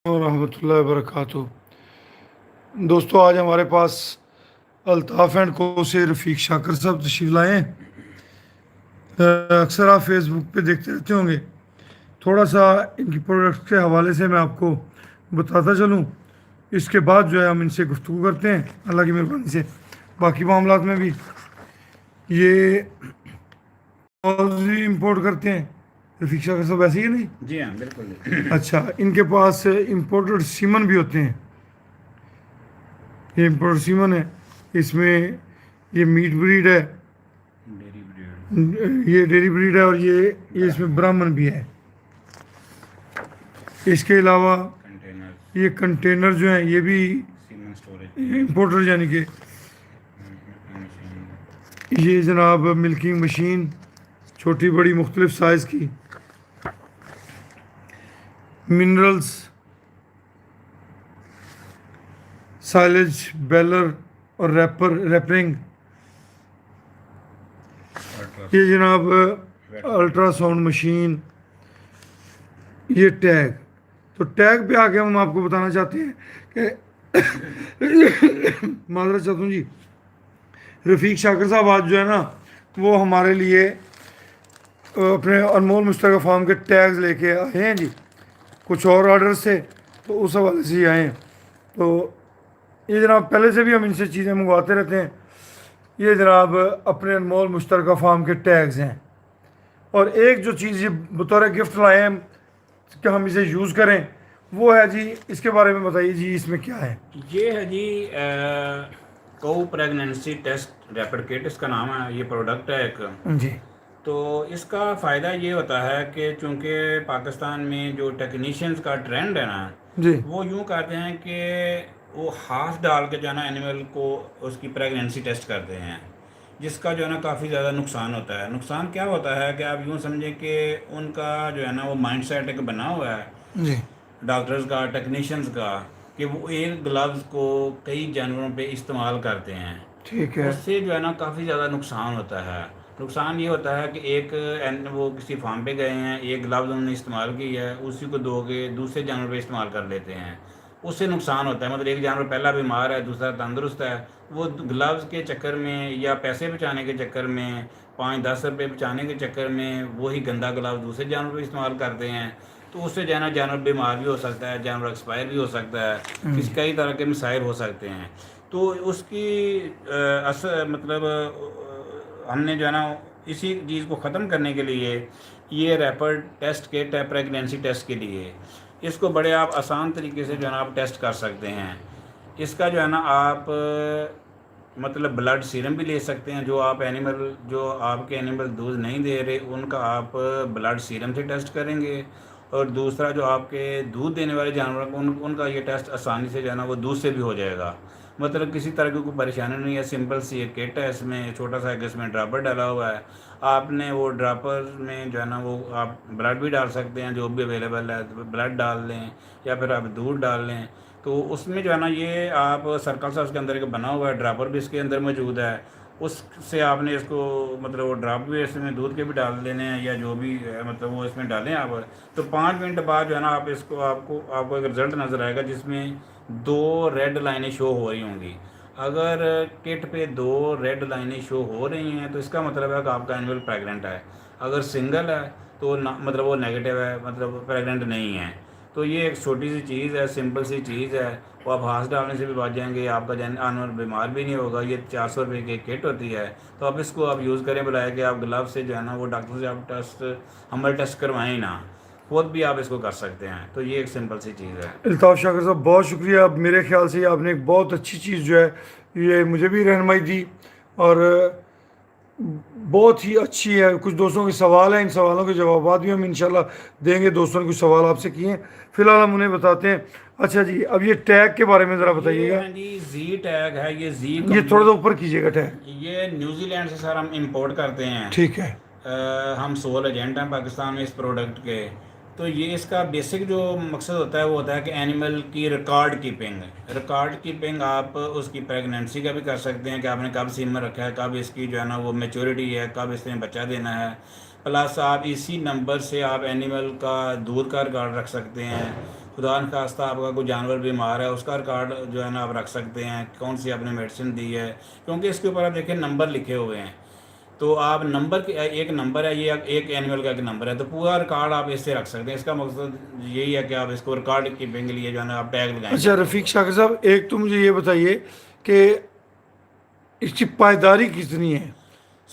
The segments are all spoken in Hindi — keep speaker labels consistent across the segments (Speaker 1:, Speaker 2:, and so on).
Speaker 1: और रहमतुल्लाहि वबरकातुहू। दोस्तों, आज हमारे पास अल्ताफ़ एंड को से रफ़ीक शाकर साहब तशरीफ़ लाए हैं। अक्सर आप फेसबुक पे देखते रहते होंगे। थोड़ा सा इनकी प्रोडक्ट्स के हवाले से मैं आपको बताता चलूँ, इसके बाद जो है हम इनसे गुफ्तगू करते हैं अल्लाह की मेहरबानी से। बाकी मामलात में भी ये इंपोर्ट करते हैं रफ़ीक शाकर साहब, ऐसे ही है नहीं?
Speaker 2: जी हाँ, बिल्कुल।
Speaker 1: अच्छा, इनके पास इम्पोर्टेड सीमन भी होते हैं। ये इम्पोर्टेड सीमन है, इसमें ये मीट ब्रीड है,
Speaker 2: डेरी ब्रीड।
Speaker 1: ये डेयरी ब्रीड है, और ये इसमें ब्राह्मण भी है। इसके अलावा
Speaker 2: कंटेनर।
Speaker 1: ये कंटेनर जो हैं ये भी
Speaker 2: सीमेंट स्टोरेज।
Speaker 1: इम्पोर्टर, यानी कि
Speaker 2: मशीन।
Speaker 1: ये जनाब मिल्किंग मशीन, छोटी बड़ी मुख्तलिफ साइज़ की। मिनरल्स, साइलेज, बेलर और रैपरिंग। ये जनाब अल्ट्रासाउंड मशीन, ये टैग। तो टैग पे आके हम आपको बताना चाहते हैं कि माजरत चाहता हूँ जी, रफ़ीक शाकर साहब आज जो है ना वो हमारे लिए अपने अनमोल मुश्तरका फार्म के टैग्स लेके आए हैं जी। कुछ और ऑर्डर से, तो उस हवाले से ही आए हैं। तो ये जनाब पहले से भी हम इनसे चीज़ें मंगवाते रहते हैं। ये जनाब अपने अनमोल मुश्तरका फार्म के टैग्स हैं। और एक जो चीज़ ये बतौर गिफ्ट लाए हैं कि हम इसे यूज़ करें, वो है जी, इसके बारे में बताइए जी, इसमें क्या है?
Speaker 2: ये है जी को प्रेगनेंसी टेस्ट रैपिड किट, इसका नाम है। ये प्रोडक्ट है एक।
Speaker 1: जी
Speaker 2: तो इसका फ़ायदा ये होता है कि चूँकि पाकिस्तान में जो टेक्नीशियंस का ट्रेंड है ना,
Speaker 1: जी
Speaker 2: वो यूँ करते हैं कि वो हाथ डाल के जो है ना एनिमल को उसकी प्रेगनेंसी टेस्ट करते हैं, जिसका जो है ना काफ़ी ज़्यादा नुकसान होता है। नुकसान क्या होता है कि आप यूँ समझें कि उनका जो है ना वो माइंड सेट एक बना हुआ है
Speaker 1: जी
Speaker 2: डॉक्टर्स का, टेक्नीशियंस का, कि वो एक ग्लव्स को कई जानवरों पे इस्तेमाल करते हैं।
Speaker 1: ठीक है।
Speaker 2: उससे जो है ना काफ़ी ज़्यादा नुकसान होता है। नुकसान ये होता है कि एक वो किसी फार्म पे गए हैं, एक ग्लव्स उन्होंने इस्तेमाल की है, उसी को धो के दूसरे जानवर पे इस्तेमाल कर लेते हैं। उससे नुकसान होता है। मतलब एक जानवर पहला बीमार है, दूसरा तंदुरुस्त है, वो ग्लव्स के चक्कर में या पैसे बचाने के चक्कर में, 5-10 रुपये बचाने के चक्कर में वही गंदा ग्लव दूसरे जानवर पे इस्तेमाल करते हैं। तो उससे जो है ना जानवर बीमार भी हो सकता है, जानवर एक्सपायर भी हो सकता है, किसी कई तरह के मिसाइल हो सकते हैं। तो उसकी मतलब हमने जो है ना इसी चीज़ को ख़त्म करने के लिए ये रैपिड टेस्ट किट है प्रेगनेंसी टेस्ट के लिए। इसको बड़े आप आसान तरीके से जो है ना आप टेस्ट कर सकते हैं। इसका जो है ना आप मतलब ब्लड सीरम भी ले सकते हैं। जो आपके एनिमल दूध नहीं दे रहे उनका आप ब्लड सीरम से टेस्ट करेंगे। और दूसरा जो आपके दूध देने वाले जानवर उनका ये टेस्ट आसानी से जो है ना वो दूध से भी हो जाएगा। मतलब किसी तरह की कोई परेशानी नहीं है। सिंपल सी एक किट है, इसमें छोटा सा एक इसमें ड्रॉपर डाला हुआ है। आपने वो ड्रॉपर में जो है ना वो आप ब्लड भी डाल सकते हैं, जो भी अवेलेबल है, तो ब्लड डाल लें या फिर आप दूध डाल लें। तो उसमें जो है ना ये आप सर्कल सा उसके अंदर एक बना हुआ है, ड्रॉपर भी इसके अंदर मौजूद है। उससे आपने इसको मतलब वो ड्रॉप भी इसमें दूध के भी डाल देने हैं या जो भी है, मतलब वो इसमें डालें आप। तो 5 मिनट बाद जो है ना आप इसको आपको एक रिज़ल्ट नज़र आएगा जिसमें 2 रेड लाइनें शो हो रही होंगी। अगर किट पे 2 रेड लाइनें शो हो रही हैं तो इसका मतलब है कि आपका एनिमल प्रेग्नेंट है। अगर सिंगल है तो मतलब वो नेगेटिव है, मतलब प्रेग्नेंट नहीं है। तो ये एक छोटी सी चीज़ है, सिंपल सी चीज़ है। वो आप हाथ डालने से भी बच जाएंगे, आपका जानवर बीमार भी नहीं होगा। ये 400 रुपये की किट होती है। तो आप इसको आप यूज़ करें, बुलाए कि आप ग्लव से जो है ना वो डॉक्टर से आप हमल टेस्ट करवाएं ना, खुद भी आप इसको कर सकते हैं। तो ये एक सिंपल सी चीज़ है।
Speaker 1: अल्ताफ़ शाकर साहब, बहुत शुक्रिया। अब मेरे ख्याल से आपने एक बहुत अच्छी चीज़ जो है ये मुझे भी रहनुमाई दी, और बहुत ही अच्छी है। कुछ दोस्तों के सवाल हैं, इन सवालों के जवाब भी हम इंशाल्लाह देंगे। दोस्तों ने कुछ सवाल आपसे किए हैं, फिलहाल हम उन्हें बताते हैं। अच्छा जी, अब ये टैग के बारे में ज़रा
Speaker 2: ये
Speaker 1: बताइएगा।
Speaker 2: है जी जी टैग है। ये जी
Speaker 1: ये थोड़ा सा
Speaker 2: कंपनी,
Speaker 1: ऊपर कीजिएगा टैग।
Speaker 2: ये न्यूजीलैंड से सर हम इंपोर्ट करते हैं।
Speaker 1: ठीक है।
Speaker 2: हम सोल एजेंट हैं पाकिस्तान में इस प्रोडक्ट के। तो ये इसका बेसिक जो मकसद होता है वो होता है कि एनिमल की रिकॉर्ड कीपिंग आप उसकी प्रेगनेंसी का भी कर सकते हैं कि आपने कब सीमन रखा है, कब इसकी जो है ना वो मेच्योरिटी है, कब इसने बच्चा देना है। प्लस आप इसी नंबर से आप एनिमल का दूध का रिकॉर्ड रख सकते हैं। खुदा न खास्ता आपका कोई जानवर बीमार है, उसका रिकॉर्ड जो है ना आप रख सकते हैं, कौन सी आपने मेडिसिन दी है, क्योंकि इसके ऊपर आप देखिए नंबर लिखे हुए हैं। तो आप नंबर के एक नंबर है, ये एक एनिमल का एक नंबर है, तो पूरा रिकॉर्ड आप इससे रख सकते हैं। इसका मकसद यही है कि आप इसको रिकॉर्ड कीपिंग के लिए जो है ना आप टैग लगाएंगे
Speaker 1: अच्छा
Speaker 2: अपने
Speaker 1: रफ़ीक
Speaker 2: ऊपर।
Speaker 1: शाकिर साहब, एक तो मुझे ये बताइए कि इसकी पायदारी कितनी है।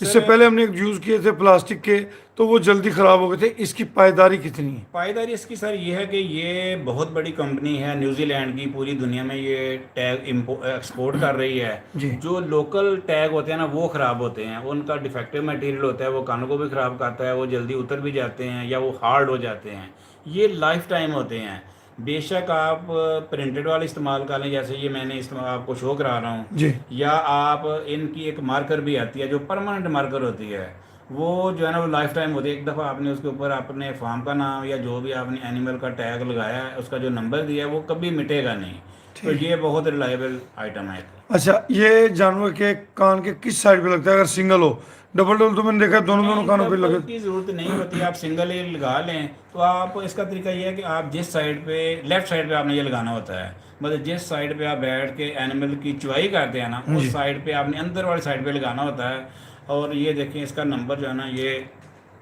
Speaker 2: सर
Speaker 1: इससे पहले हमने एक यूज़ किए थे प्लास्टिक के, तो वो जल्दी ख़राब हो गए थे। इसकी पायदारी कितनी है।
Speaker 2: पायदारी इसकी सर ये है कि ये बहुत बड़ी कंपनी है न्यूजीलैंड की, पूरी दुनिया में ये टैग एक्सपोर्ट कर रही है।
Speaker 1: जी।
Speaker 2: जो लोकल टैग होते हैं ना वो ख़राब होते हैं, उनका डिफेक्टिव मटेरियल होता है, वो कानों को भी ख़राब करता है, वो जल्दी उतर भी जाते हैं या वो हार्ड हो जाते हैं। ये लाइफ टाइम होते हैं। बेशक आप प्रिंटेड वाले इस्तेमाल कर लें, जैसे ये मैंने इस्तेमाल आपको शो करा रहा हूँ,
Speaker 1: जी।
Speaker 2: या आप इनकी एक मार्कर भी आती है जो परमानेंट मार्कर होती है, वो जो है ना वो लाइफ टाइम होती है। एक दफ़ा आपने उसके ऊपर अपने फार्म का नाम या जो भी आपने एनिमल का टैग लगाया है, उसका जो नंबर दिया है वो कभी मिटेगा नहीं। तो
Speaker 1: ठीक।
Speaker 2: ये बहुत रिलायबल आइटम है।
Speaker 1: अच्छा, ये जानवर के कान के किस साइड पे लगता है अगर सिंगल हो। डबल डबल तो मैंने देखा है दोनों दोनों
Speaker 2: नहीं,
Speaker 1: कानों पे
Speaker 2: डबल
Speaker 1: लगे।
Speaker 2: की ज़रूरत नहीं होती, आप सिंगल ही लगा लें। तो आप इसका तरीका ये है कि आप जिस साइड पे, लेफ़्ट साइड पे आपने ये लगाना होता है, मतलब जिस साइड पे आप बैठ के एनिमल की चुवाई करते हैं ना,
Speaker 1: जी।
Speaker 2: उस साइड पे आपने अंदर वाली साइड पे लगाना होता है। और ये देखें इसका नंबर जो है ना ये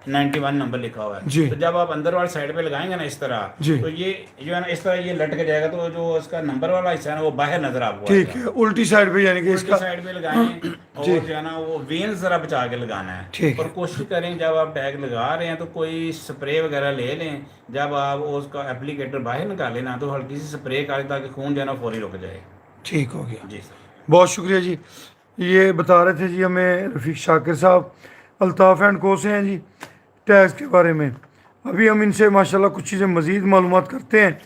Speaker 2: 91 नंबर लिखा हुआ है।
Speaker 1: जी।
Speaker 2: तो जब आप अंदर वाली साइड पे लगाएंगे ना इस तरह,
Speaker 1: जी।
Speaker 2: तो ये जो है ना इस तरह ये लटक जाएगा, तो जो उसका नंबर वाला हिस्सा है ना वो बाहर नज़र आपको
Speaker 1: ठीक
Speaker 2: आएगा।
Speaker 1: है, उल्टी साइड पे यानी कि
Speaker 2: उल्टी
Speaker 1: इसका।
Speaker 2: साइड पे लगाएं,
Speaker 1: जी।
Speaker 2: और जो है ना वो वेन ज़रा बचा के लगाना है।
Speaker 1: ठीक
Speaker 2: और
Speaker 1: है।
Speaker 2: कोशिश करें जब आप टैग लगा रहे हैं तो कोई स्प्रे वगैरह ले लें। जब आप उसका एप्लीकेटर बाहर निकालें ना, तो हल्की सी स्प्रे करें ताकि खून जो है ना फौरी रुक जाए।
Speaker 1: ठीक हो गया।
Speaker 2: जी सर।
Speaker 1: बहुत शुक्रिया जी। ये बता रहे थे जी हमें रफ़ीक शाकिर साहब, अल्ताफ़ एंड को से हैं जी, टैक्स के बारे में। अभी हम इनसे माशाल्लाह कुछ चीज़ें मज़ीद मालूमात करते हैं।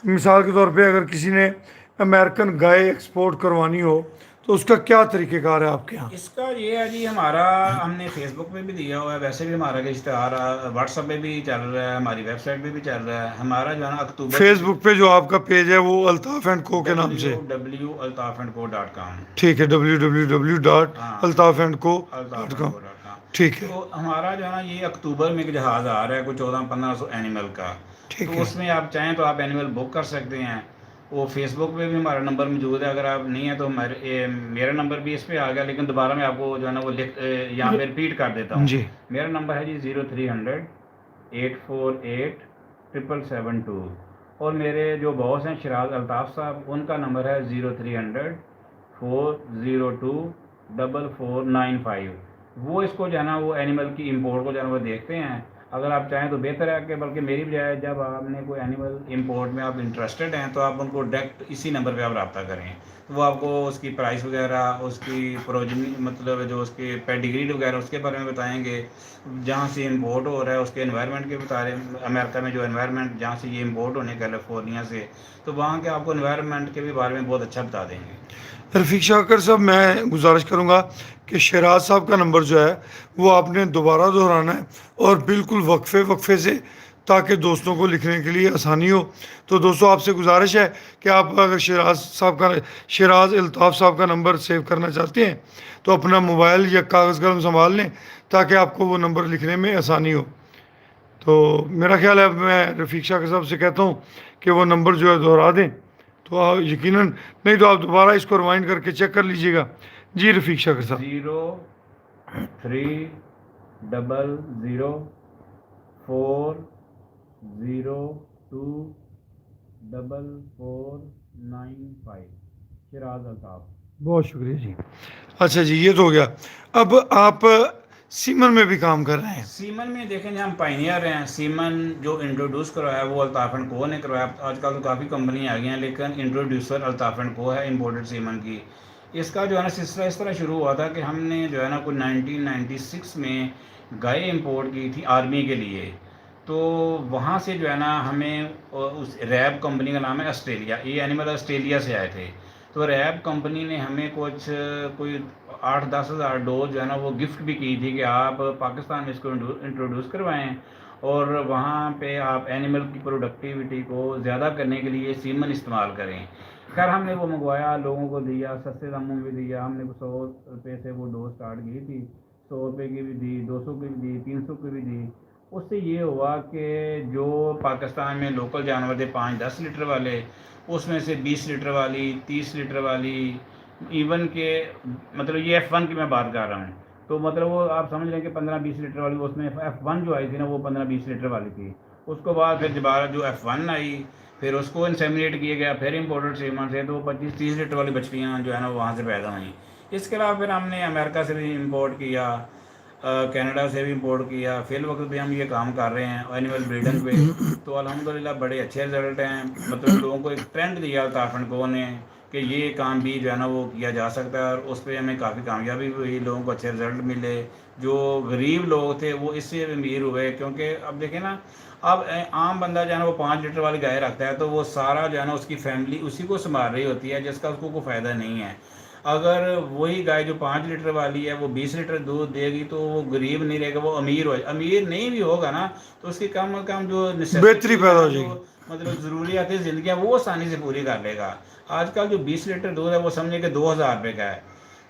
Speaker 1: मिसाल के तौर पे अगर किसी ने अमेरिकन गाय एक्सपोर्ट करवानी हो तो उसका क्या तरीक़ेकार है आपके यहाँ।
Speaker 2: इसका ये है जी, हमारा हमने फेसबुक पे भी दिया हुआ है, वैसे भी हमारा इश्तहार व्हाट्सएप पे भी चल रहा है, हमारी वेबसाइट पे भी चल रहा है। हमारा जो है ना अक्टूबर में
Speaker 1: फेसबुक पे जो आपका पेज है वो अल्ताफ़ एंड को के नाम से।
Speaker 2: www.altafandco.com।
Speaker 1: ठीक है, www डॉट
Speaker 2: हाँ,
Speaker 1: Altaf and co dot com.
Speaker 2: altafandco.com।
Speaker 1: ठीक है।
Speaker 2: तो हमारा जो है ना ये अक्टूबर में एक जहाज़ आ रहा है, कोई 1400-1500 एनिमल का।
Speaker 1: ठीक
Speaker 2: तो
Speaker 1: है।
Speaker 2: उसमें आप चाहें तो आप एनिमल बुक कर सकते हैं। वो फेसबुक पे भी हमारा नंबर मौजूद है, अगर आप नहीं है तो मेरा नंबर भी इस पे आ गया, लेकिन दोबारा मैं आपको जो है ना वो यहाँ पे रिपीट कर देता हूँ।
Speaker 1: जी।
Speaker 2: मेरा नंबर है जी 0300-848-777-2। और मेरे जो बॉस हैं शराज अल्ताफ़ साहब, उनका नंबर है 0300-402-4495। वो इसको जो है ना वो एनिमल की इम्पोर्ट को जो है ना वो देखते हैं। अगर आप चाहें तो बेहतर है कि बल्कि मेरी बजाय जब आपने कोई एनिमल इंपोर्ट में आप इंटरेस्टेड हैं, तो आप उनको डायरेक्ट इसी नंबर पे आप रब्ता करें। तो वो आपको उसकी प्राइस वगैरह, उसकी प्रोजनी मतलब जो उसके पेडिग्री वगैरह उसके बारे में बताएंगे, जहाँ से इंपोर्ट हो रहा है उसके एनवायरनमेंट के बता रहे हैं। अमेरिका में जो एनवायरनमेंट जहाँ से ये इंपोर्ट होने कैलिफोर्निया से, तो वहाँ के आपको एनवायरनमेंट के भी बारे में बहुत अच्छा बता देंगे।
Speaker 1: रफ़ीक शाकर साहब, मैं गुजारिश करूँगा कि शराज साहब का नंबर जो है वो आपने दोबारा दोहराना है और बिल्कुल वक्फे वक्फे से, ताकि दोस्तों को लिखने के लिए आसानी हो। तो दोस्तों आपसे गुजारिश है कि आप अगर शराज अल्ताफ़ साहब का नंबर सेव करना चाहते हैं तो अपना मोबाइल या कागज़ कलम संभाल लें, ताकि आपको वो नंबर लिखने में आसानी हो। तो मेरा ख्याल है मैं रफ़ीक शाकर साहब से कहता हूँ कि वो नंबर जो है दोहरा दें, तो आप यकीनन, नहीं तो आप दोबारा इसको रिवाइंड करके चेक कर लीजिएगा। जी रफ़ीक शाकर साहब।
Speaker 2: 0300-402-4495। शराज अल्ताफ़।
Speaker 1: बहुत शुक्रिया जी। अच्छा जी, ये तो हो गया। अब आप सीमन में भी काम कर रहे हैं।
Speaker 2: सीमन में देखें हम पाइनियर हैं। सीमन जो इंट्रोड्यूस करवाया वो अल्ताफ़ एंड को ने करवाया। आजकल तो काफ़ी कंपनियाँ आ गई हैं, लेकिन इंट्रोड्यूसर अल्ताफ़ एंड को है इम्पोर्टेड सीमन की। इसका जो है ना सिलसिला इस तरह शुरू हुआ था कि हमने जो है ना कोई 1996 में गाय इंपोर्ट की थी आर्मी के लिए। तो वहाँ से जो है ना हमें उस रैब कंपनी का नाम है ऑस्ट्रेलिया, ये एनिमल ऑस्ट्रेलिया से आए थे। तो रैब कंपनी ने हमें कोई 8-10 हज़ार डोज जो है ना वो गिफ्ट भी की थी कि आप पाकिस्तान में इसको इंट्रोड्यूस करवाएं, और वहाँ पे आप एनिमल की प्रोडक्टिविटी को ज़्यादा करने के लिए सीमन इस्तेमाल करें। खैर हमने वो मंगवाया, लोगों को दिया, सस्ते दामों में भी दिया। हमने 100 रुपये से वो डोज स्टार्ट की थी, 100 रुपये की भी दी, 200 की भी दी, 300 की भी दी। उससे ये हुआ कि जो पाकिस्तान में लोकल जानवर थे 5-10 लीटर वाले, उसमें से 20 लीटर वाली, 30 लीटर वाली, इवन के मतलब ये F1 की मैं बात कर रहा हूँ, तो मतलब वो आप समझ लें कि 15-20 लीटर वाली, उसमें F1 जो आई थी ना वो 15-20 लीटर वाली थी। उसके बाद फिर दोबारा जो F1 आई, फिर उसको इंसेमिनेट किया गया, फिर इम्पोर्टेड सीमन से तो 25-30 लीटर वाली बछड़ियाँ जो है ना वहाँ से पैदा हुई। इसके अलावा फिर हमने अमेरिका से भी इम्पोर्ट किया, कनाडा से भी इम्पोर्ट किया। फिल वक्त भी हम ये काम कर रहे हैं एनिमल ब्रीडिंग पे, तो अल्हम्दुलिल्लाह बड़े अच्छे रिजल्ट हैं। मतलब लोगों को एक ट्रेंड दिया कारपेंटर ने कि ये काम भी जो है ना वो किया जा सकता है, और उस पर हमें काफ़ी कामयाबी हुई, लोगों को अच्छे रिजल्ट मिले। जो गरीब लोग थे वो इससे अमीर हुए, क्योंकि अब देखें ना, अब आम बंदा जो है ना वो 5 लीटर वाली गाय रखता है, तो वो सारा जो है ना उसकी फैमिली उसी को संभाल रही होती है, जिसका उसको कोई फ़ायदा नहीं है। अगर वही गाय जो 5 लीटर वाली है वो 20 लीटर दूध देगी, तो वो गरीब नहीं रहेगा, वो अमीर हो, अमीर नहीं भी होगा ना, तो उसकी कम से कम जो
Speaker 1: बेहतरी
Speaker 2: नेसेसिटी
Speaker 1: पैदा
Speaker 2: है,
Speaker 1: हो
Speaker 2: जो
Speaker 1: जाएगी।
Speaker 2: मतलब ज़रूरियात ज़िंदगी है, वो आसानी से पूरी कर लेगा। आजकल जो 20 लीटर दूध है वो समझे कि 2,000 रुपये का है।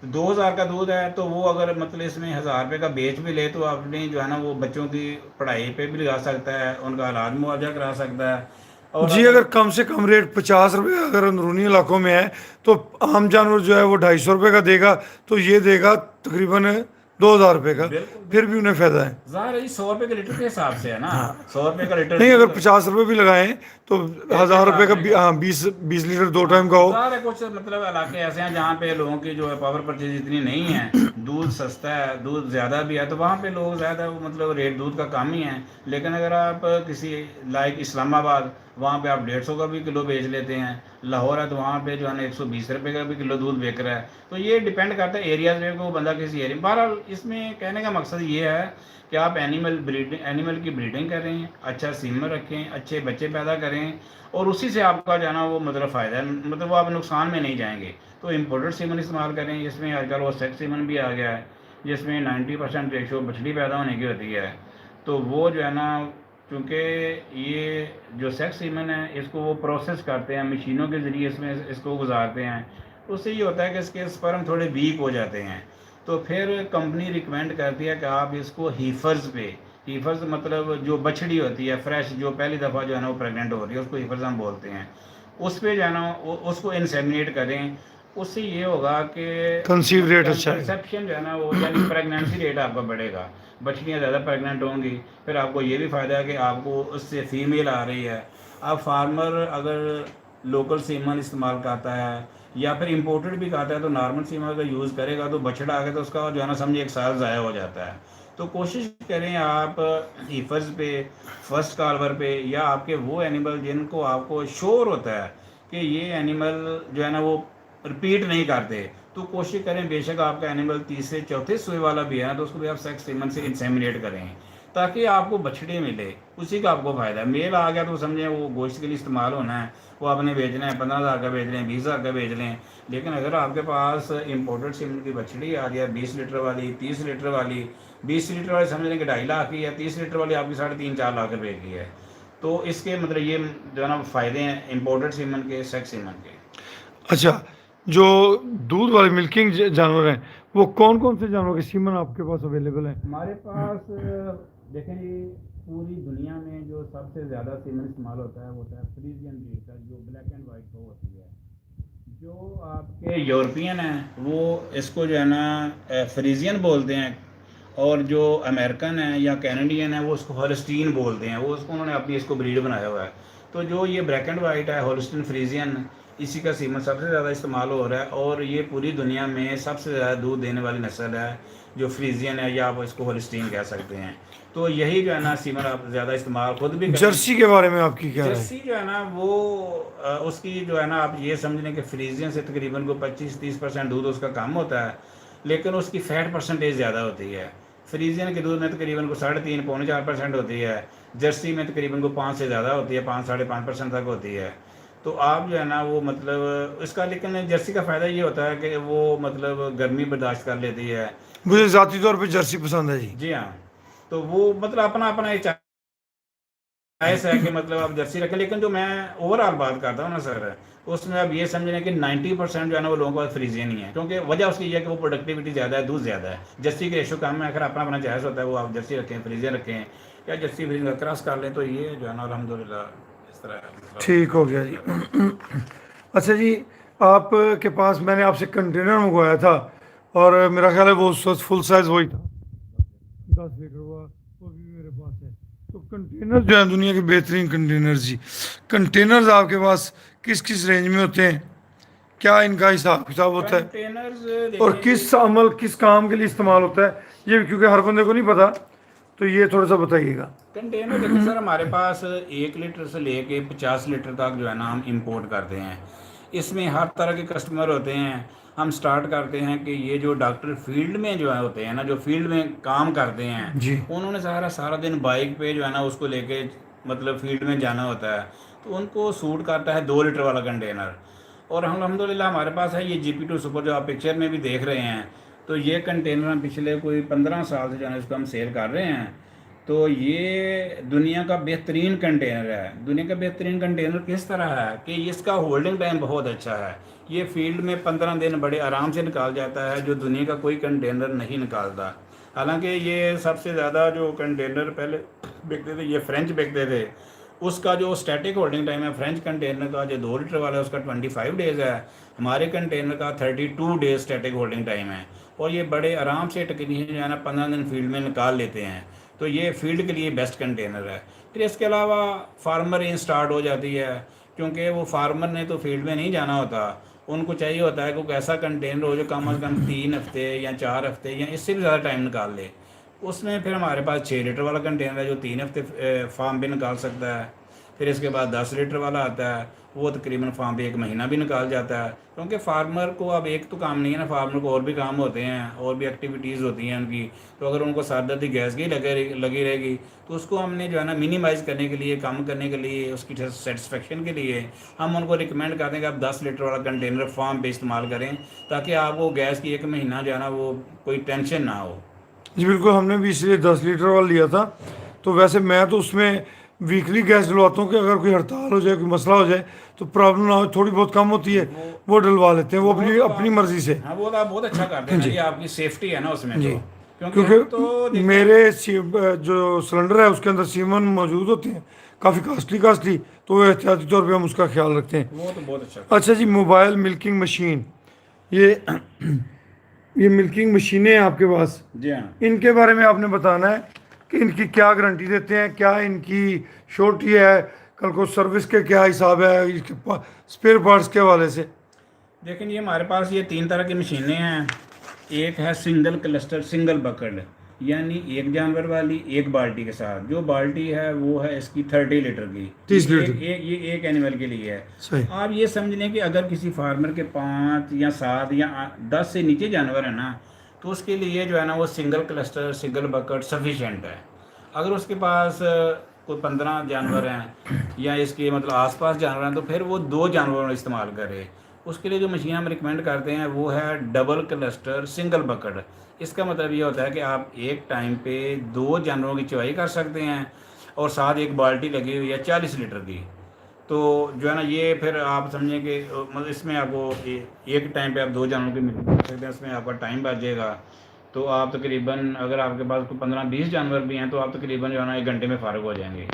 Speaker 2: 2,000 का दूध है, तो वो अगर मतलब इसमें 1,000 रुपये का बेच भी ले, तो अपनी जो है ना वो बच्चों की पढ़ाई पे भी लगा सकता है, उनका इलाज मुआवजा करा सकता है। और
Speaker 1: जी,
Speaker 2: अगर
Speaker 1: अगर कम से कम रेट 50 रुपये अगर अंदरूनी इलाकों में है, तो आम जानवर जो है वो 250 रुपये का देगा, तो ये देगा तकरीबन 2,000 रुपये का,
Speaker 2: बिल्कुल
Speaker 1: फिर भी
Speaker 2: बिल्कुल,
Speaker 1: उन्हें फ़ायदा है।
Speaker 2: ज़ाहिर है जी, 100 रुपये के लीटर के हिसाब से है ना।
Speaker 1: हाँ,
Speaker 2: 100 रुपये का लीटर
Speaker 1: नहीं, अगर
Speaker 2: दूध
Speaker 1: 50 रुपये भी लगाएं तो
Speaker 2: फिर भी
Speaker 1: 1,000 रुपये का
Speaker 2: 1,000 रुपये का।
Speaker 1: हाँ, 20 20 लीटर दो टाइम का
Speaker 2: हाँ,
Speaker 1: हो।
Speaker 2: ज़ाहिर है कुछ मतलब इलाके ऐसे हैं जहाँ पे लोगों की जो है पावर परचेज इतनी नहीं है, दूध सस्ता है, दूध ज़्यादा भी है, तो वहाँ पे लोग ज़्यादा वो मतलब रेट दूध का कम ही है। लेकिन अगर आप किसी लाइक इस्लामाबाद, वहाँ पे आप 150 का भी किलो बेच लेते हैं। लाहौर है तो वहाँ पे जो है ना 120 रुपये का भी किलो दूध बेच रहा है। तो ये डिपेंड करता है एरियाज में, को बंदा किसी एरिया में। बहरहाल इसमें कहने का मकसद ये है कि आप एनिमल की ब्रीडिंग करें, अच्छा सीमन रखें, अच्छे बच्चे पैदा करें, और उसी से आपका जो है ना वो मतलब फ़ायदा है, मतलब वो आप नुकसान में नहीं जाएंगे। तो इम्पोर्टेड सीमन इस्तेमाल करें, जिसमें आजकल वो सेक्स सीमन भी आ गया है, जिसमें 90% रेशो बछड़ी पैदा होने की होती है। तो वो जो है ना, क्योंकि ये जो सेक्स सीमन है इसको वो प्रोसेस करते हैं मशीनों के ज़रिए, इसमें इसको गुजारते हैं, उससे ये होता है कि इसके स्पर्म थोड़े वीक हो जाते हैं। तो फिर कंपनी रिकमेंड करती है कि आप इसको हीफर्स पे, हीफर्स मतलब जो बछड़ी होती है फ्रेश, जो पहली दफ़ा जो है ना वो प्रेग्नेंट हो रही है, उसको हीफर्स हम बोलते हैं, उस पर जो है ना उसको इंसेमिनेट करें। उससे ये होगा कि
Speaker 1: कंसीव रेट अच्छा है।
Speaker 2: कंसेप्शन जो है ना वो यानी प्रेगनेंसी रेट आपका बढ़ेगा, बछड़ियाँ ज़्यादा प्रेग्नेंट होंगी। फिर आपको ये भी फ़ायदा है कि आपको उससे फीमेल आ रही है। अब फार्मर अगर लोकल सीमन इस्तेमाल करता है या फिर इंपोर्टेड भी खाता है, तो नॉर्मल सीमन का यूज़ करेगा, तो बछड़ा आ गया तो उसका जो है ना समझिए 1 साल ज़ाया हो जाता है। तो कोशिश करें आप हीफर्स पे, फर्स्ट कार्बर पे, या आपके वो एनिमल जिनको आपको श्योर होता है कि ये एनिमल जो है ना वो रिपीट नहीं करते, तो कोशिश करें बेशक आपका एनिमल तीसरे चौथे सुई वाला भी है तो उसको भी आप सेक्स सीमन से इंसेमिनेट करें, ताकि आपको बछड़े मिले, उसी का आपको फ़ायदा है। मेल आ गया तो समझें वो गोश्त के लिए इस्तेमाल होना है, वो आपने बेचना है, 15,000 का बेच लें, 20,000 का बेच लें। लेकिन अगर आपके पास इम्पोर्टेड सीमन की बछड़ी आ रही है 20 लीटर वाली, 30 लीटर वाली, 20 लीटर वाली समझ लें कि 2.5 लाख की है, 30 लीटर वाली आपकी 3.5-4 लाख रुपए की है, तो इसके मतलब ये जो है ना फ़ायदे हैं इम्पोर्टेड सीमन के, सेक्स सीमन के।
Speaker 1: अच्छा, जो दूध वाले मिल्किंग जानवर हैं, वो कौन कौन से जानवर के सीमन आपके पास अवेलेबल हैं?
Speaker 2: हमारे पास देखें जी, पूरी दुनिया में जो सबसे ज़्यादा सीमेंट इस्तेमाल होता है वो होता है फ्रीजियन ब्रीड का, जो ब्लैक एंड वाइट हो होती है। जो आपके यूरोपियन हैं वो इसको जो है ना फ्रीजियन बोलते हैं, और जो अमेरिकन है या कैनेडियन है वो उसको हॉलस्टीन बोलते हैं, वो उसको उन्होंने अपनी इसको ब्रीड बनाया हुआ है। तो जो ये ब्लैक एंड वाइट है हॉलस्टीन फ्रीजियन, इसी का सीमन सबसे ज़्यादा इस्तेमाल हो रहा है, और ये पूरी दुनिया में सबसे ज़्यादा दूध देने वाली नस्ल है जो फ्रीजियन है, या आप इसको हॉलस्टीन कह सकते हैं। तो यही जो है ना सीमन आप ज़्यादा इस्तेमाल खुद भी करें।
Speaker 1: जर्सी के बारे में आपकी क्या राय है?
Speaker 2: जर्सी जो है ना वो उसकी जो है ना आप ये समझ लें कि फ्रीजियन से तकरीबन को 25-30% दूध उसका कम होता है, लेकिन उसकी फ़ैट परसेंटेज ज़्यादा होती है। फ्रीजियन के दूध में तकरीबन को 3.5-4% होती है, जर्सी में तकरीबन को 5 से ज़्यादा होती है, 5-5.5% तक होती है। तो आप जो है ना वो मतलब इसका, लेकिन जर्सी का फ़ायदा ये होता है कि वो मतलब गर्मी बर्दाश्त कर लेती है।
Speaker 1: मुझे ज़ाती तौर पे जर्सी पसंद है जी।
Speaker 2: जी हाँ, तो वो मतलब अपना अपना एक ऐसा है कि मतलब आप जर्सी रखें, लेकिन जो मैं ओवरऑल बात करता हूँ ना सर, उसमें आप ये समझ लें कि 90% जो है ना वो लोगों के पास फ्रीजियन ही है, क्योंकि वजह उसकी ये है कि वो प्रोडक्टिविटी ज़्यादा है, दूध ज़्यादा है, जर्सी की रेशो कम है। अगर अपना अपना चॉइस होता है, वो आप जर्सी रखें, फ्रीजियन रखें, या जर्सी ब्रीड का क्रॉस कर लें, तो ये जो है ना अल्हम्दुलिल्लाह इस तरह मतलब।
Speaker 1: ठीक हो गया जी। अच्छा जी, आपके पास मैंने आपसे कंटेनर मंगवाया था और मेरा ख्याल है वो फुल साइज वही था, 10 लीटर हुआ, वो भी मेरे पास है। तो कंटेनर जो है दुनिया के बेहतरीन कंटेनर जी, कंटेनर्स आपके पास किस किस रेंज में होते हैं, क्या इनका हिसाब किताब होता है,
Speaker 2: कंटेनर्स
Speaker 1: और
Speaker 2: देखें जी,
Speaker 1: किस अमल किस काम के लिए इस्तेमाल होता है, ये क्योंकि हर बंदे को नहीं पता, तो ये थोड़ा सा बताइएगा।
Speaker 2: कंटेनर देखिए सर, हमारे पास 1 लीटर से लेके 50 लीटर तक जो है ना हम इंपोर्ट करते हैं। इसमें हर तरह के कस्टमर होते हैं। हम स्टार्ट करते हैं कि ये जो डॉक्टर फील्ड में जो है होते हैं ना, जो फील्ड में काम करते हैं,
Speaker 1: जी
Speaker 2: उन्होंने सारा सारा दिन बाइक पे जो है ना उसको लेके मतलब फील्ड में जाना होता है, तो उनको सूट करता है 2 लीटर वाला कंटेनर। और हम अल्हम्दुलिल्लाह हमारे पास है ये GP2 सुपर जो आप पिक्चर में भी देख रहे हैं। तो ये कंटेनर हम पिछले कोई 15 साल से जो है ना इसको हम सेल कर रहे हैं। तो ये दुनिया का बेहतरीन कंटेनर है। दुनिया का बेहतरीन कंटेनर किस तरह है कि इसका होल्डिंग टाइम बहुत अच्छा है। ये फील्ड में 15 दिन बड़े आराम से निकाल जाता है, जो दुनिया का कोई कंटेनर नहीं निकालता। हालांकि ये सबसे ज़्यादा जो कंटेनर पहले बिकते थे, ये फ्रेंच बिकते थे। उसका जो स्टैटिक होल्डिंग टाइम है फ्रेंच कंटेनर का, जो 2 लीटर वाला है, उसका 25 डेज़ है। हमारे कंटेनर का 32 डेज स्टैटिक होल्डिंग टाइम है। और ये बड़े आराम से टेक्नीशियन जो है ना 15 दिन फील्ड में निकाल लेते हैं। तो ये फील्ड के लिए बेस्ट कंटेनर है। फिर इसके अलावा फार्मर रेंज स्टार्ट हो जाती है, क्योंकि वो फार्मर ने तो फील्ड में नहीं जाना होता। उनको चाहिए होता है कोई ऐसा कंटेनर हो जो कम से कम 3 हफ्ते या 4 हफ्ते या इससे भी ज़्यादा टाइम निकाल ले। उसमें फिर हमारे पास 6 लीटर वाला कंटेनर है जो 3 हफ्ते फार्म पे निकाल सकता है। फिर इसके बाद 10 लीटर वाला आता है, वो तकरीबन फार्म पे 1 महीना भी निकाल जाता है। क्योंकि फार्मर को अब एक तो काम नहीं है ना, फार्मर को और भी काम होते हैं, और भी एक्टिविटीज़ होती हैं उनकी। तो अगर उनको सरदर्दी गैस की लगी रहेगी, तो उसको हमने जो है ना मिनिमाइज़ करने के लिए, कम करने के लिए, उसकी सेटिस्फेक्शन के लिए हम उनको रिकमेंड करते हैं कि आप 10 लीटर वाला कंटेनर फार्म पे इस्तेमाल करें, ताकि आपको गैस की 1 महीना जो है ना वो कोई टेंशन ना हो।
Speaker 1: जी बिल्कुल, हमने भी इसलिए 10 लीटर वाला लिया था। तो वैसे मैं तो उसमें वीकली गैस डलवाता हूँ कि अगर कोई हड़ताल हो जाए, कोई मसला हो जाए, तो प्रॉब्लम ना हो, थोड़ी बहुत कम होती है,
Speaker 2: वो
Speaker 1: वो डलवा लेते हैं, वो
Speaker 2: वो
Speaker 1: अपनी
Speaker 2: तो
Speaker 1: अपनी
Speaker 2: आप,
Speaker 1: मर्जी से।
Speaker 2: हाँ वो तो आप बहुत अच्छा करते हैं ना
Speaker 1: जी
Speaker 2: जी, आपकी सेफ्टी है ना उसमें
Speaker 1: जी,
Speaker 2: तो। क्योंकि हम तो
Speaker 1: क्योंकि
Speaker 2: देखिए,
Speaker 1: मेरे जो सिलेंडर है उसके अंदर सीमन मौजूद होते हैं, काफ़ी कास्टली कास्टली, तो वो एहतियाती तौर पे हम उसका ख्याल रखते हैं।
Speaker 2: वो तो बहुत अच्छा
Speaker 1: अच्छा
Speaker 2: करते
Speaker 1: जी,
Speaker 2: हैं।
Speaker 1: मोबाइल मिल्किंग मशीन, ये ये मिल्किंग मशीनें हैं आपके पास,
Speaker 2: जी हाँ।
Speaker 1: इनके बारे में आपने बताना है कि इनकी क्या गारंटी देते हैं, क्या इनकी श्योरिटी है, कल को सर्विस के क्या हिसाब है, इसके स्पेयर पार्ट्स के हवाले से।
Speaker 2: लेकिन ये हमारे पास ये 3 तरह की मशीनें हैं। एक है सिंगल क्लस्टर सिंगल बकेट, यानी एक जानवर वाली एक बाल्टी के साथ। जो बाल्टी है वो है इसकी 30 लीटर की।
Speaker 1: 30 लीटर
Speaker 2: ये एक एनिमल के लिए है।
Speaker 1: सही।
Speaker 2: आप ये समझ लें कि अगर किसी फार्मर के 5 या 7 या 10 से नीचे जानवर है ना, तो उसके लिए जो है ना वो single cluster single bucket sufficient है। अगर उसके पास कोई 15 जानवर हैं या इसके मतलब आसपास जानवर हैं, तो फिर वो 2 जानवरों का इस्तेमाल करे। उसके लिए जो मशीन हम रिकमेंड करते हैं वो है डबल क्लस्टर सिंगल बकेट। इसका मतलब ये होता है कि आप एक टाइम पे 2 जानवरों की चवाई कर सकते हैं, और साथ एक बाल्टी लगी हुई है 40 लीटर की। तो जो है ना ये फिर आप समझें कि मतलब इसमें आपको एक टाइम पे आप 2 जानवरों की मीटिंग कर सकते हैं, इसमें आपका टाइम बच जाएगा। तो आप तकरीबन अगर आपके पास कोई 15-20 जानवर भी हैं, तो आप तकरीबन जो है ना 1 घंटे में फ़ारिग हो जाएंगे।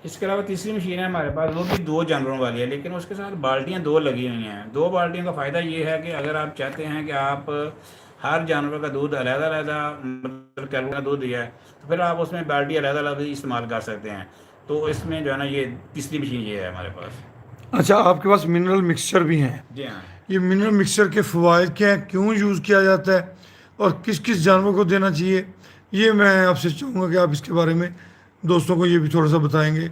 Speaker 2: इसके अलावा तीसरी मशीन है हमारे पास, वो भी 2 जानवरों वाली है, लेकिन उसके साथ बाल्टियाँ 2 लगी हुई हैं। 2 बाल्टियों का फ़ायदा ये है कि अगर आप चाहते हैं कि आप हर जानवर का दूध अलग-अलग मतलब कैलोरी का दूध दिया है, तो फिर आप उसमें बाल्टी अलग-अलग इस्तेमाल कर सकते हैं। तो इसमें जो है ना ये तीसरी मशीन ये है हमारे पास।
Speaker 1: अच्छा, आपके पास मिनरल मिक्सचर भी हैं,
Speaker 2: जी हाँ।
Speaker 1: ये मिनरल मिक्सचर के फ़वाइद क्या हैं, क्यों यूज़ किया जाता है, और किस किस जानवर को देना चाहिए, ये मैं आपसे चाहूँगा कि आप इसके बारे में दोस्तों को ये भी थोड़ा सा बताएंगे।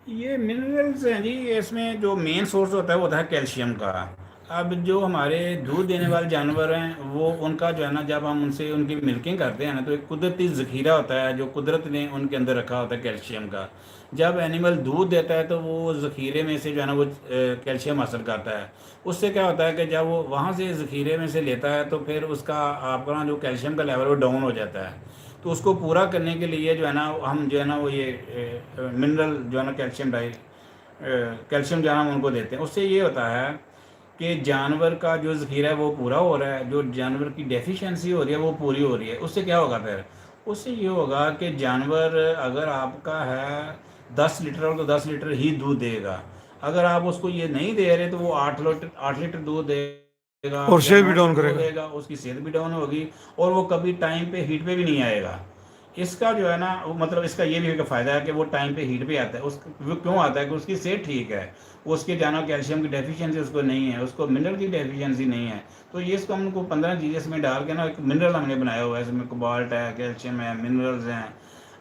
Speaker 2: ये मिनरल्स हैं जी, इसमें जो मेन सोर्स होता है कैल्शियम का। अब जो हमारे दूध देने वाले जानवर हैं, वो उनका जो है ना जब हम उनसे उनकी मिल्किंग करते हैं ना, तो एक कुदरती ज़ख़ीरा होता है जो कुदरत ने उनके अंदर रखा होता है कैल्शियम का। जब एनिमल दूध देता है तो वो ज़ख़ीरे में से जो है ना वो कैल्शियम हासिल करता है। उससे क्या होता है कि जब वो वहाँ से ज़ख़ीरे में से लेता है, तो फिर उसका आपका ना जो कैल्शियम का लेवल वो डाउन हो जाता है। तो उसको पूरा करने के लिए जो है ना हम जो है ना वो ये मिनरल जो है ना कैल्शियम जो है ना हम उनको देते हैं। उससे ये होता है कि जानवर का जो ज़ख़ीरा है वो पूरा हो रहा है, जो जानवर की डेफिशिएंसी हो रही है वो पूरी हो रही है। उससे क्या होगा फिर उससे ये होगा कि जानवर अगर आपका है 10 लीटर और तो 10 लीटर ही दूध देगा। अगर आप उसको ये नहीं दे रहे तो वो 8 लीटर दूध देगा
Speaker 1: और
Speaker 2: या
Speaker 1: शेर भी
Speaker 2: 9 लीटर
Speaker 1: डाउन
Speaker 2: दूध
Speaker 1: करेगा।
Speaker 2: देगा, उसकी सेहत भी डाउन होगी और वो कभी टाइम पे हीट पे भी नहीं आएगा। इसका जो है ना वो मतलब इसका ये भी एक फ़ायदा है कि वो टाइम पे हीट पे आता है। उस वो क्यों आता है कि उसकी सेहत ठीक है, उसके जानो कैल्शियम की डेफिशिएंसी उसको नहीं है, उसको मिनरल की डेफिशिएंसी नहीं है। तो ये इसको हमको 15 चीज़ें इसमें डाल के ना एक मिनरल हमने बनाया हुआ है। इसमें कोबाल्ट है, कैल्शियम है, मिनरल्स हैं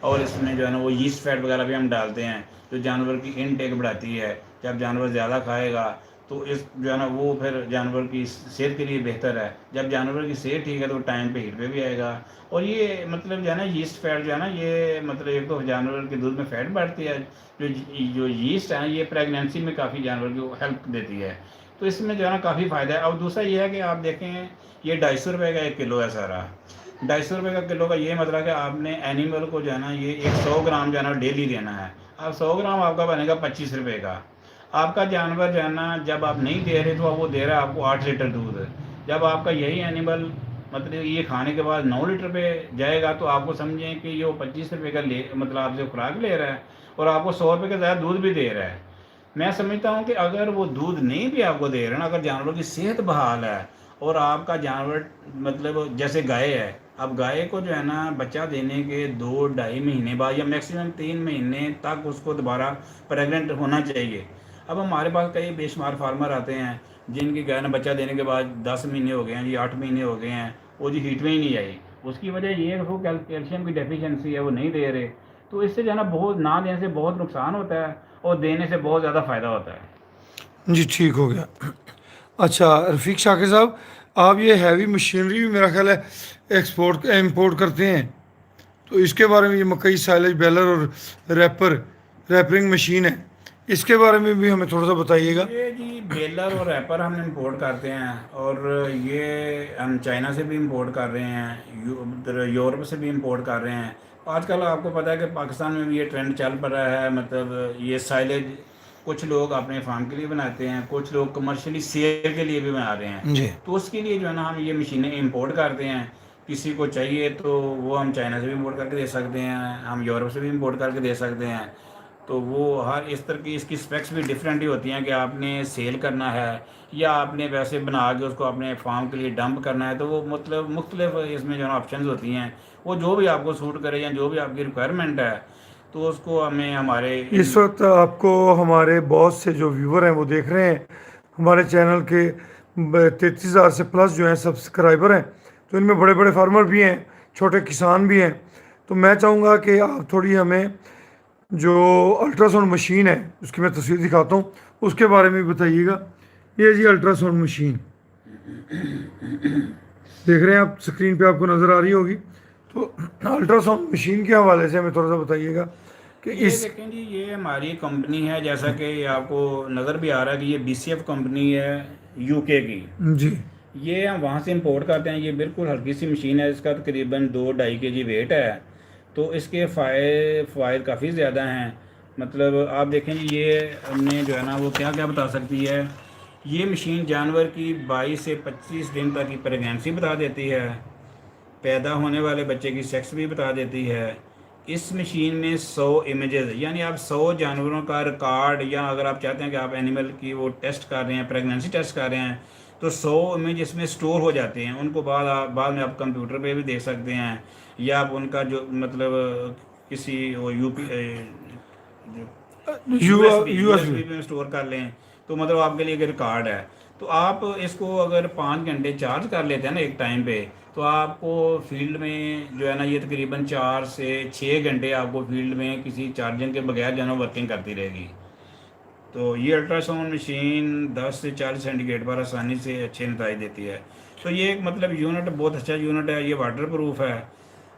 Speaker 2: और इसमें जो है ना वो यीस्ट फैट वगैरह भी हम डालते हैं जो जानवर की इनटेक बढ़ाती है। जब जानवर ज़्यादा खाएगा तो इस जो है ना वो फिर जानवर की सेहत के लिए बेहतर है। जब जानवर की सेहत ठीक है तो टाइम पे हीट पे भी आएगा। और ये मतलब जो है ना यीस्ट फैट जो है ना ये मतलब एक तो जानवर के दूध में फैट बढ़ती है। जो जो यीस्ट है ये प्रेगनेंसी में काफ़ी जानवर को हेल्प देती है। तो इसमें जो है ना काफ़ी फ़ायदा है। और दूसरा ये है कि आप देखें ये 250 रुपये का 1 किलो है सारा। 250 रुपये का किलो का ये मतलब कि आपने एनिमल को जो है ना ये एक 100 ग्राम जो है ना डेली देना है। अब 100 ग्राम आपका बनेगा 25 रुपये का। आपका जानवर जो है ना जब आप नहीं दे रहे तो वो दे रहा है आपको 8 लीटर दूध। जब आपका यही एनिमल मतलब ये खाने के बाद 9 लीटर पे जाएगा तो आपको समझें कि ये वो 25 रुपये का ले मतलब आपसे खुराक ले रहा है और आपको 100 रुपये का ज़्यादा दूध भी दे रहा है। मैं समझता हूँ कि अगर वो दूध नहीं भी आपको दे रहे हैं ना, अगर जानवर की सेहत बहाल है और आपका जानवर मतलब जैसे गाय है, अब गाय को जो है ना बच्चा देने के 2-2.5 महीने बाद या मैक्सिमम 3 महीने तक उसको दोबारा प्रेग्नेंट होना चाहिए। अब हमारे पास कई बेशुमार फार्मर आते हैं जिनकी गाय ने बच्चा देने के बाद 10 महीने हो गए हैं जी, 8 महीने हो गए हैं, वो जी हीट में ही नहीं आई। उसकी वजह ये है कि वो कैल्शियम की डेफिशिएंसी है, वो नहीं दे रहे। तो इससे जो है ना बहुत ना देने से बहुत नुकसान होता है और देने से बहुत ज़्यादा फ़ायदा होता है।
Speaker 1: जी ठीक हो गया। अच्छा रफ़ीक शाकिर साहब, आप ये हैवी मशीनरी भी मेरा ख्याल है एक्सपोर्ट इंपोर्ट करते हैं, तो इसके बारे में, ये मकई साइलेज बेलर और रैपरिंग मशीन है, इसके बारे में भी हमें थोड़ा सा बताइएगा।
Speaker 2: ये जी बेलर और रैपर हम इंपोर्ट करते हैं और ये हम चाइना से भी इंपोर्ट कर रहे हैं, उधर यूरोप से भी इंपोर्ट कर रहे हैं। आजकल आपको पता है कि पाकिस्तान में भी ये ट्रेंड चल पड़ रहा है। मतलब ये साइलेज कुछ लोग अपने फार्म के लिए बनाते हैं, कुछ लोग कमर्शियली सेल के लिए भी बना रहे हैं।
Speaker 1: जी
Speaker 2: तो उसके लिए जो है ना हम ये मशीनें इंपोर्ट करते हैं। किसी को चाहिए तो वो हम चाइना से भी इंपोर्ट करके दे सकते हैं, हम यूरोप से भी इंपोर्ट करके दे सकते हैं। तो वो हर इस तरह की इसकी स्पेक्स भी डिफरेंट ही होती हैं कि आपने सेल करना है या आपने वैसे बना के उसको अपने फार्म के लिए डंप करना है। तो वो मतलब मुख्तलिफ इसमें जो है ऑप्शन होती हैं, वो जो भी आपको सूट करे या जो भी आपकी रिक्वायरमेंट है तो उसको हमें हमारे
Speaker 1: इस वक्त आपको हमारे बहुत से जो व्यूवर हैं वो देख रहे हैं, हमारे चैनल के 33,000 से प्लस जो हैं सब्सक्राइबर हैं, तो इनमें बड़े बड़े फार्मर भी हैं, छोटे किसान भी हैं। तो मैं चाहूँगा कि आप थोड़ी हमें जो अल्ट्रासाउंड मशीन है उसकी मैं तस्वीर दिखाता हूँ, उसके बारे में भी बताइएगा। ये जी अल्ट्रासाउंड मशीन देख रहे हैं आप, स्क्रीन पे आपको नज़र आ रही होगी। तो अल्ट्रासाउंड मशीन के हवाले से हमें थोड़ा सा बताइएगा कि
Speaker 2: ये
Speaker 1: इस।
Speaker 2: देखें जी ये हमारी कंपनी है, जैसा कि ये आपको नज़र भी आ रहा है कि ये BCF कंपनी है यूके की।
Speaker 1: जी
Speaker 2: ये हम वहाँ से इंपोर्ट करते हैं। ये बिल्कुल हल्की सी मशीन है, इसका तकरीबन 2-2.5 kg वेट है। तो इसके फ़ायदे काफ़ी ज़्यादा हैं। मतलब आप देखें जी ये हमने जो है ना वो क्या क्या बता सकती है। ये मशीन जानवर की 22 से 25 दिन तक की प्रेगनेंसी बता देती है, पैदा होने वाले बच्चे की सेक्स भी बता देती है। इस मशीन में 100 इमेजेस यानी आप 100 जानवरों का रिकॉर्ड, या अगर आप चाहते हैं कि आप एनिमल की वो टेस्ट कर रहे हैं, प्रेगनेंसी टेस्ट कर रहे हैं, तो 100 इमेज इसमें स्टोर हो जाते हैं। उनको बाद में आप कंप्यूटर पे भी देख सकते हैं या आप उनका जो मतलब किसी वो
Speaker 1: यूएसबी।
Speaker 2: यूएसबी में स्टोर कर लें तो मतलब आपके लिए एक रिकॉर्ड है। तो आप इसको अगर 5 घंटे चार्ज कर लेते हैं ना एक टाइम पे, तो आपको फील्ड में जो है ना ये तकरीबन 4 से 6 घंटे आपको फील्ड में किसी चार्जिंग के बगैर जो है ना वर्किंग करती रहेगी। तो ये अल्ट्रासाउंड मशीन 10 से 40 सेंटीग्रेड पर आसानी से अच्छे नतीजे देती है। तो ये एक मतलब यूनिट बहुत अच्छा यूनिट है, ये वाटर प्रूफ है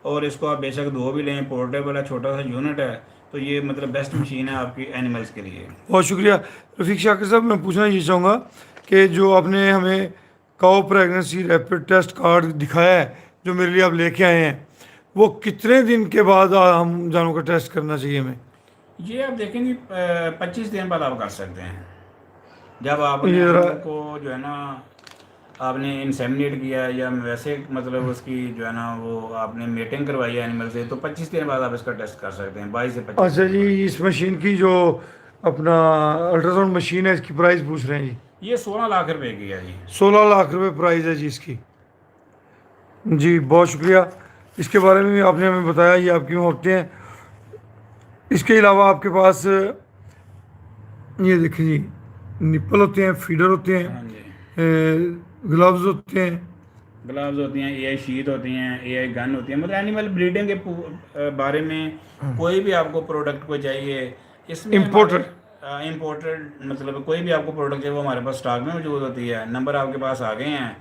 Speaker 2: और इसको आप बेशक धो भी लें, पोर्टेबल है, छोटा सा यूनिट है। तो ये मतलब बेस्ट मशीन है आपकी एनिमल्स के लिए।
Speaker 1: बहुत शुक्रिया रफ़ीक शाकिर साहब। मैं पूछना ये चाहूँगा कि जो आपने हमें cow pregnancy rapid test card दिखाया है, जो मेरे लिए आप लेके आए हैं, वो कितने दिन के बाद हम जानवर का टेस्ट करना चाहिए हमें?
Speaker 2: ये आप देखेंगे 25 दिन बाद आप कर सकते हैं। जब आपने
Speaker 1: ये जरा
Speaker 2: उनको जो है ना आपने इंसेमिनेट किया है या वैसे मतलब उसकी जो है ना वो आपने मेटिंग करवाई है एनिमल से, तो 25 दिन बाद आप इसका टेस्ट कर सकते हैं, 22 से 25
Speaker 1: अच्छा
Speaker 2: दिन
Speaker 1: जी,
Speaker 2: बाद।
Speaker 1: इस मशीन की जो अपना अल्ट्रासाउंड मशीन है, इसकी प्राइस पूछ रहे हैं जी।
Speaker 2: ये 16 लाख रुपए की है जी।
Speaker 1: 16 लाख रुपए प्राइस है जी इसकी। जी बहुत शुक्रिया, इसके बारे में भी आपने हमें बताया ये आप क्यों होते हैं। इसके अलावा आपके पास ये देखिए जी, निप्पल होते हैं, फीडर होते हैं,
Speaker 2: हाँ जी,
Speaker 1: ग्लव्स होते हैं।
Speaker 2: ग्लव्स होती हैं, एआई शीट होती हैं, एआई गन होती है, मतलब एनिमल ब्रीडिंग के बारे में कोई भी आपको प्रोडक्ट को चाहिए इसमें हमारे
Speaker 1: Imported।
Speaker 2: इम्पोर्टेड मतलब कोई भी आपको प्रोडक्ट चाहिए वो हमारे पास स्टॉक में मौजूद होती है। नंबर आपके पास आ गए हैं,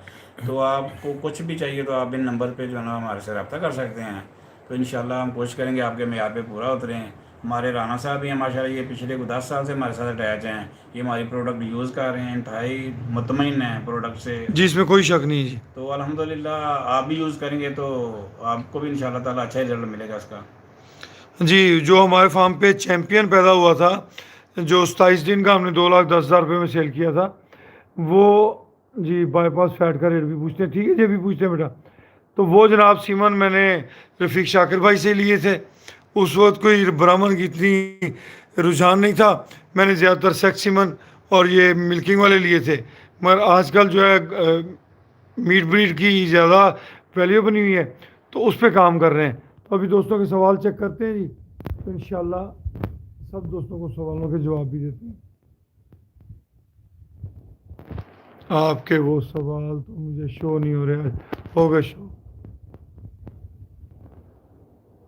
Speaker 2: तो आपको कुछ भी चाहिए तो आप इन नंबर पे जो है ना हमारे से रब्ता कर सकते हैं। तो इंशाल्लाह हम कोशिश करेंगे आपके मेयार पे पूरा उतरें। हमारे राना साहब भी हैं माशाल्लाह, ये पिछले 10 साल से हमारे साथ अटैच हैं, ये हमारी प्रोडक्ट यूज़ कर रहे हैं, इंतहाई मुतमईन हैं प्रोडक्ट से।
Speaker 1: जी इसमें कोई शक नहीं है जी।
Speaker 2: तो अल्हम्दुलिल्लाह आप भी यूज़ करेंगे तो आपको भी इंशाल्लाह ताला अच्छा रिजल्ट मिलेगा इसका।
Speaker 1: जी जो हमारे फार्म पे चैम्पियन पैदा हुआ था, जो 27 दिन का हमने 2,10,000 रुपये में सेल किया था, वो जी बाईपास फैट का रेट भी पूछते हैं, ठीक है जी, भी पूछते हैं बेटा। तो वो जनाब सीमन मैंने रफ़ीक शाकिर भाई से लिए थे। उस वक्त कोई ब्राह्मण की इतनी रुझान नहीं था, मैंने ज़्यादातर सेक्स सीमन और ये मिल्किंग वाले लिए थे। मगर आजकल जो है मीट ब्रीड की ज़्यादा वैल्यू बनी हुई है, तो उस पर काम कर रहे हैं। तो अभी दोस्तों के सवाल चेक करते हैं जी, तो इंशाल्लाह सब दोस्तों को सवालों के जवाब भी देते हैं। आपके वो सवाल तो मुझे शो नहीं हो रहे, हो गए शो।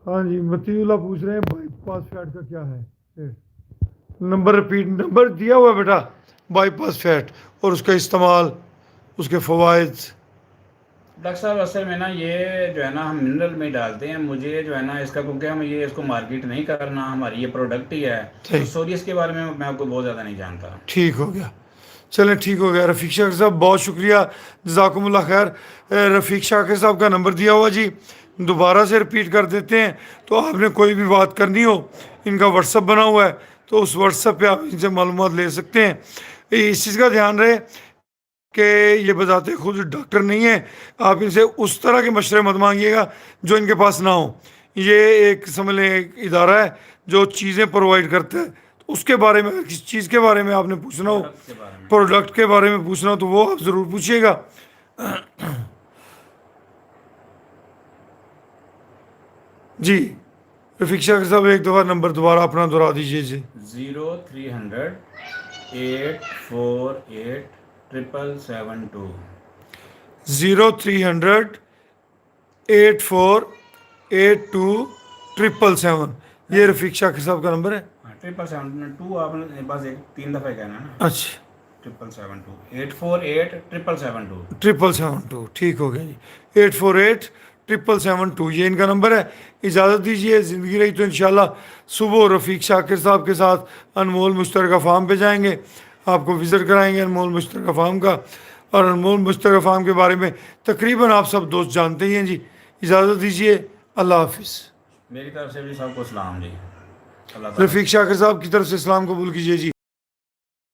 Speaker 1: हाँ जी, मतीउल्लाह पूछ रहे हैं बाईपास फैट का क्या है नंबर, रिपीट नंबर दिया हुआ है बेटा, बाईपास फैट और उसका इस्तेमाल, उसके फ़वाइद।
Speaker 2: डॉक्टर साहब असल में ना ये जो है ना हम मिनरल में डालते हैं, मुझे जो है ना इसका क्योंकि हम ये इसको मार्केट नहीं करना, हमारी ये प्रोडक्ट ही है, तो
Speaker 1: ठीक,
Speaker 2: सोरियस के बारे में मैं आपको बहुत ज़्यादा नहीं जानता।
Speaker 1: ठीक हो गया, चलें ठीक हो गया। रफ़ीक शाकिर साहब बहुत शुक्रिया, जज़ाकुमुल्लाह खैर। रफ़ीक शाकिर साहब का नंबर दिया हुआ जी, दोबारा से रिपीट कर देते हैं। तो आपने कोई भी बात करनी हो, इनका व्हाट्सअप बना हुआ है, तो उस व्हाट्सअप पे आप इनसे मालूमात ले सकते हैं। इस चीज़ का ध्यान रहे कि ये बताते खुद डॉक्टर नहीं है, आप इनसे उस तरह के मशवरे मत मांगिएगा जो इनके पास ना हो। ये एक समझ लें एक इदारा है जो चीज़ें प्रोवाइड करता है, तो उसके बारे में अगर किसी चीज़ के बारे में आपने पूछना हो,
Speaker 2: प्रोडक्ट के बारे में
Speaker 1: प्रोडक्ट के बारे में पूछना हो, तो वो आप ज़रूर पूछिएगा। जी रफ़ीक शाकिर साहब एक दफ़ा नंबर दोबारा अपना दोहरा दीजिए जी।
Speaker 2: 0300-848-777-2।
Speaker 1: 0300-848-2-777, ये रफ़ीक शाकिर साहब का नंबर है।
Speaker 2: हाँ 777-2 आपने बस एक 3 दफ़ा कहना है ना।
Speaker 1: अच्छा
Speaker 2: 777-2 848-777-2।
Speaker 1: 777-2 ठीक हो गया जी, 848-777-2 ये इनका नंबर है। इजाज़त दीजिए, ज़िंदगी रही तो इंशाल्लाह सुबह रफ़ीक शाकिर साहब के साथ अनमोल मुश्तरका फार्म पे जाएंगे, आपको विज़िट कराएंगे अनमोल मुश्तरका फार्म का। और अनमोल मुश्तरका फार्म के बारे में तकरीबन आप सब दोस्त जानते ही हैं जी। इजाज़त दीजिए, अल्लाह हाफिज़।
Speaker 2: मेरी तरफ से भी सबको सलाम जी। अल्लाह ताला।
Speaker 1: रफ़ीक शाकिर साहब की तरफ से सलाम कबूल कीजिए जी।